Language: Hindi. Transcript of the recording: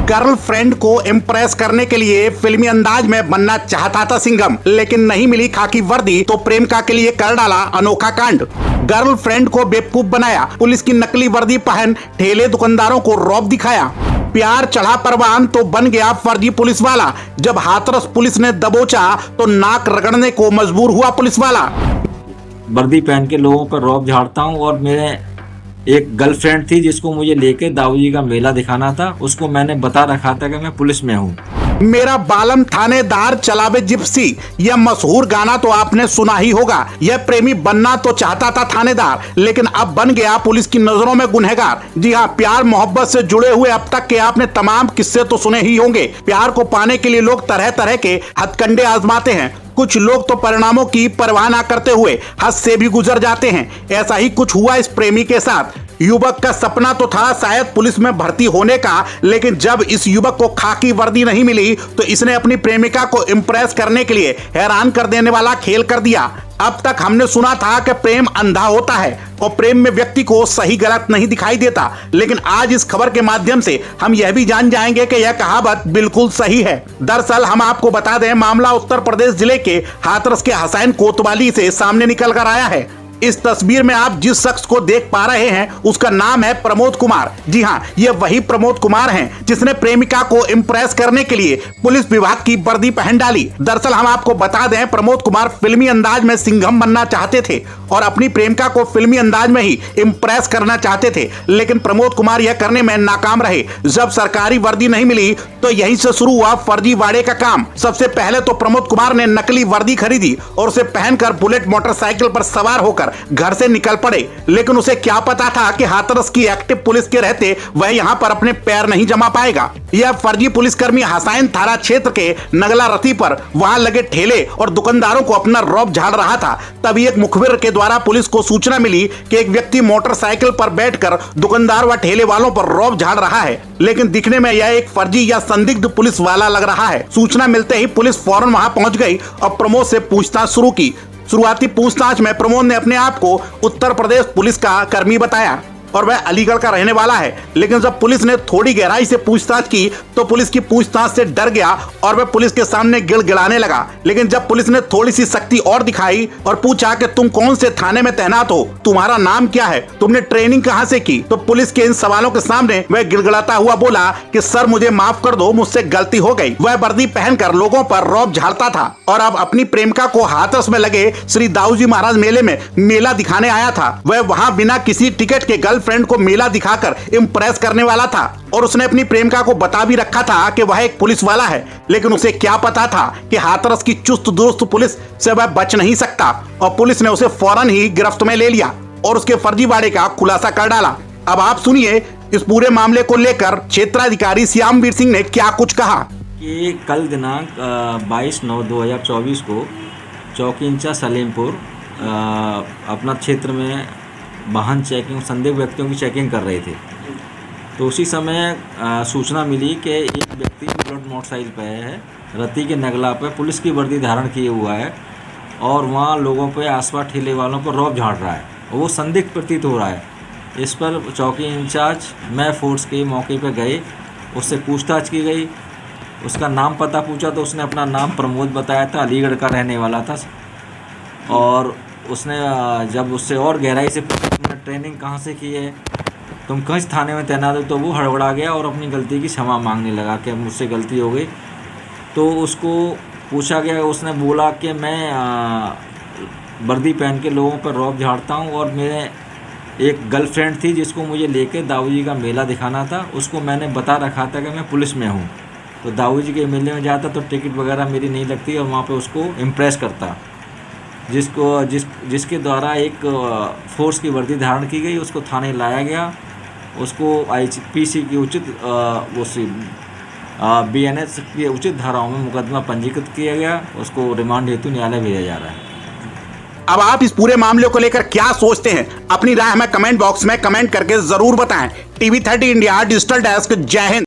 गर्लफ्रेंड को इम्प्रेस करने के लिए फिल्मी अंदाज में बनना चाहता था सिंघम, लेकिन नहीं मिली खाकी वर्दी तो प्रेमिका के लिए कर डाला अनोखा कांड। गर्लफ्रेंड को बेवकूफ बनाया, पुलिस की नकली वर्दी पहन ठेले दुकानदारों को रौब दिखाया। प्यार चढ़ा परवान तो बन गया फर्जी पुलिस वाला, जब हाथरस पुलिस ने दबोचा तो नाक रगड़ने को मजबूर हुआ पुलिस वाला। वर्दी पहन के लोगों पर रौब झाड़ता हूँ और मेरे एक गर्लफ्रेंड थी जिसको मुझे लेके दाऊजी का मेला दिखाना था, उसको मैंने बता रखा था कि मैं पुलिस में हूँ। मेरा बालम थानेदार चलावे जिप्सी, यह मशहूर गाना तो आपने सुना ही होगा। यह प्रेमी बनना तो चाहता था थानेदार, लेकिन अब बन गया पुलिस की नजरों में गुनहगार। जी हाँ, प्यार मोहब्बत से जुड़े हुए अब तक के आपने तमाम किस्से तो सुने ही होंगे। प्यार को पाने के लिए लोग तरह तरह के हथकंडे आजमाते हैं। कुछ लोग तो परिणामों की परवाह ना करते हुए हद से भी गुजर जाते हैं। ऐसा ही कुछ हुआ इस प्रेमी के साथ। युवक का सपना तो था शायद पुलिस में भर्ती होने का, लेकिन जब इस युवक को खाकी वर्दी नहीं मिली तो इसने अपनी प्रेमिका को इम्प्रेस करने के लिए हैरान कर देने वाला खेल कर दिया। अब तक हमने सुना था कि प्रेम अंधा होता है और प्रेम में व्यक्ति को सही गलत नहीं दिखाई देता, लेकिन आज इस खबर के माध्यम से हम यह भी जान जाएंगे कि यह कहावत बिल्कुल सही है। दरअसल हम आपको बता दें, मामला उत्तर प्रदेश जिले के हाथरस के हसैन कोतवाली से सामने निकल कर आया है। इस तस्वीर में आप जिस शख्स को देख पा रहे हैं उसका नाम है प्रमोद कुमार। जी हाँ, ये वही प्रमोद कुमार हैं जिसने प्रेमिका को इम्प्रेस करने के लिए पुलिस विभाग की वर्दी पहन डाली। दरअसल हम आपको बता दें, प्रमोद कुमार फिल्मी अंदाज में सिंघम बनना चाहते थे और अपनी प्रेमिका को फिल्मी अंदाज में ही इम्प्रेस करना चाहते थे, लेकिन प्रमोद कुमार यह करने में नाकाम रहे। जब सरकारी वर्दी नहीं मिली तो यहीं से शुरू हुआ फर्जीवाड़े का काम। सबसे पहले तो प्रमोद कुमार ने नकली वर्दी खरीदी और उसे पहनकर बुलेट मोटरसाइकिल पर सवार होकर घर से निकल पड़े, लेकिन उसे क्या पता था कि हाथरस की एक्टिव पुलिस के रहते वह यहां पर अपने पैर नहीं जमा पाएगा। यह फर्जी पुलिसकर्मी हसैन थाना क्षेत्र के नगला रती पर वहां लगे ठेले और दुकानदारों को अपना रौब झाड़ रहा था। तभी एक मुखबिर के द्वारा पुलिस को सूचना मिली कि एक व्यक्ति मोटरसाइकिल पर बैठकर दुकानदार व ठेले वालों पर रौब झाड़ रहा है, लेकिन दिखने में यह एक फर्जी या संदिग्ध पुलिस वाला लग रहा है। सूचना मिलते ही पुलिस फौरन वहां पहुंच गई और प्रमोद से पूछताछ शुरू की। शुरुआती पूछताछ में प्रमोद ने अपने आप को उत्तर प्रदेश पुलिस का कर्मी बताया और वह अलीगढ़ का रहने वाला है, लेकिन जब पुलिस ने थोड़ी गहराई से पूछताछ की तो पुलिस की पूछताछ से डर गया और वह पुलिस के सामने गिड़गिड़ाने लगा। लेकिन जब पुलिस ने थोड़ी सी सख्ती और दिखाई और पूछा कि तुम कौन से थाने में तैनात हो, तुम्हारा नाम क्या है, तुमने ट्रेनिंग कहां से की, तो पुलिस के इन सवालों के सामने वह गिड़गिड़ाता हुआ बोला कि सर मुझे माफ कर दो, मुझसे गलती हो गई। वह वर्दी पहनकर लोगों पर रौब झाड़ता था और अब अपनी प्रेमिका को हाथरस में लगे श्री दाऊजी महाराज मेले में मेला दिखाने आया था। वह वहां बिना किसी टिकट के गर्लफ्रेंड को मेला दिखाकर इम्प्रेस करने वाला था और उसने अपनी प्रेमिका को बता भी रखा था कि वह एक पुलिस वाला है, लेकिन उसे क्या पता था कि हाथरस की चुस्त दुरुस्त पुलिस से वह बच नहीं सकता और पुलिस ने उसे फौरन ही गिरफ्त में ले लिया और उसके फर्जीवाड़े का खुलासा कर डाला। अब आप सुनिए इस पूरे मामले को लेकर क्षेत्राधिकारी श्यामवीर सिंह ने क्या कुछ कहा। कि कल दिनांक 22/9/2024 को चौकी इंचार्ज सलेमपुर अपना क्षेत्र में वाहन चेकिंग, संदिग्ध व्यक्तियों की चेकिंग कर रहे थे, तो उसी समय सूचना मिली कि एक व्यक्ति बुलेट मोटरसाइकिल पर है, रती के नगला पर पुलिस की वर्दी धारण किए हुआ है और वहाँ लोगों पे आसपास ठेले वालों पर रौब झाड़ रहा है और वो संदिग्ध प्रतीत हो रहा है। इस पर चौकी इंचार्ज मैं फोर्स के मौके पर गए, उससे पूछताछ की गई, उसका नाम पता पूछा तो उसने अपना नाम प्रमोद बताया था, अलीगढ़ का रहने वाला था। और उसने जब उससे और गहराई से ट्रेनिंग कहाँ से की है, तुम किस थाने में तैनात हो, तो वो हड़बड़ा गया और अपनी गलती की क्षमा मांगने लगा कि मुझसे गलती हो गई। तो उसको पूछा गया, उसने बोला कि मैं वर्दी पहन के लोगों पर रौब झाड़ता हूँ और मेरे एक गर्लफ्रेंड थी जिसको मुझे लेके दाऊजी का मेला दिखाना था, उसको मैंने बता रखा था कि मैं पुलिस में हूँ। तो दाऊजी के मेले में जाता तो टिकट वगैरह मेरी नहीं लगती और वहाँ पे उसको इम्प्रेस करता, जिसके द्वारा एक फोर्स की वर्दी धारण की गई। उसको थाने लाया गया, उसको IPC की उचित BNS की उचित धाराओं में मुकदमा पंजीकृत किया गया, उसको रिमांड हेतु न्यायालय भेजा जा रहा है। अब आप इस पूरे मामले को लेकर क्या सोचते हैं, अपनी राय हमें कमेंट बॉक्स में कमेंट करके जरूर बताएं। TV30 इंडिया डिजिटल डेस्क, जय हिंद।